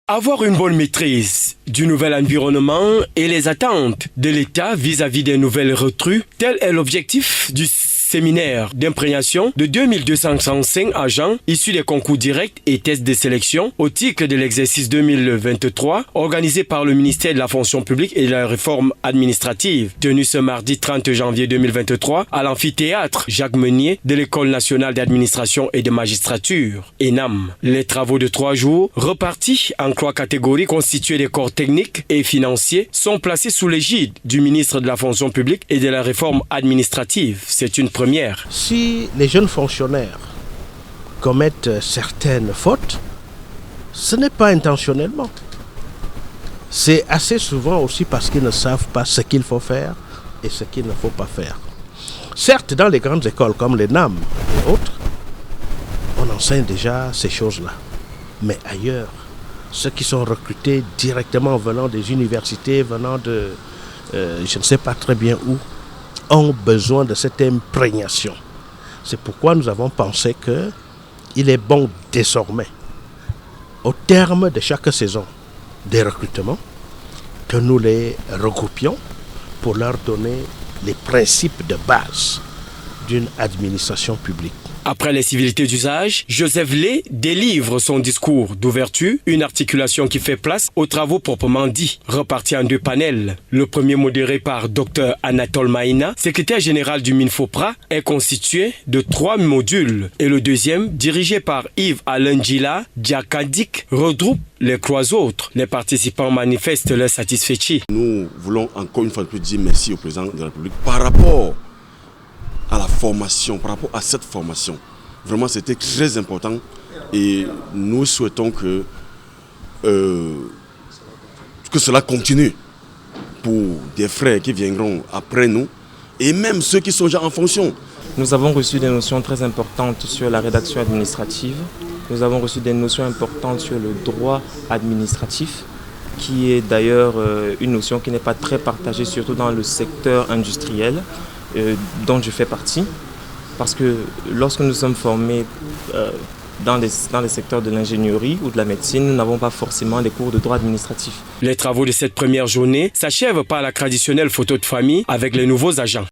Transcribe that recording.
Avoir une bonne maîtrise du nouvel environnement et les attentes de l'État vis-à-vis des nouvelles recrues, tel est l'objectif du séminaire d'imprégnation de 2265 agents issus des concours directs et tests de sélection au titre de l'exercice 2023 organisé par le ministère de la fonction publique et de la réforme administrative, tenu ce mardi 30 janvier 2023 à l'amphithéâtre Jacques Meunier de l'École nationale d'administration et de magistrature, ENAM. Les travaux de 3 jours, repartis en 3 catégories constituées des corps techniques et financiers, sont placés sous l'égide du ministre de la fonction publique et de la réforme administrative. C'est une première. Si les jeunes fonctionnaires commettent certaines fautes, ce n'est pas intentionnellement. C'est assez souvent aussi parce qu'ils ne savent pas ce qu'il faut faire et ce qu'il ne faut pas faire. Certes, dans les grandes écoles comme l'ENAM et autres, on enseigne déjà ces choses-là. Mais ailleurs, ceux qui sont recrutés directement venant des universités, venant de je ne sais pas très bien où, ont besoin de cette imprégnation. C'est pourquoi nous avons pensé qu'il est bon désormais, au terme de chaque saison des recrutements, que nous les regroupions pour leur donner les principes de base d'une administration publique. Après les civilités d'usage, Joseph Lé délivre son discours d'ouverture, une articulation qui fait place aux travaux proprement dits, repartis en 2 panels. Le premier, modéré par Dr Anatole Maïna, secrétaire général du MINFOPRA, est constitué de 3 modules. Et le deuxième, dirigé par Yves-Alain Djila Diakadik, regroupe les 3 autres. Les participants manifestent leur satisfaction. Nous voulons encore une fois de plus dire merci au président de la République par rapport à la formation, par rapport à cette formation. Vraiment, c'était très important et nous souhaitons que cela continue pour des frères qui viendront après nous et même ceux qui sont déjà en fonction. Nous avons reçu des notions très importantes sur la rédaction administrative. Nous avons reçu des notions importantes sur le droit administratif, qui est d'ailleurs une notion qui n'est pas très partagée, surtout dans le secteur industriel, dont je fais partie, parce que lorsque nous sommes formés dans les secteurs de l'ingénierie ou de la médecine, nous n'avons pas forcément des cours de droit administratif. Les travaux de cette première journée s'achèvent par la traditionnelle photo de famille avec les nouveaux agents.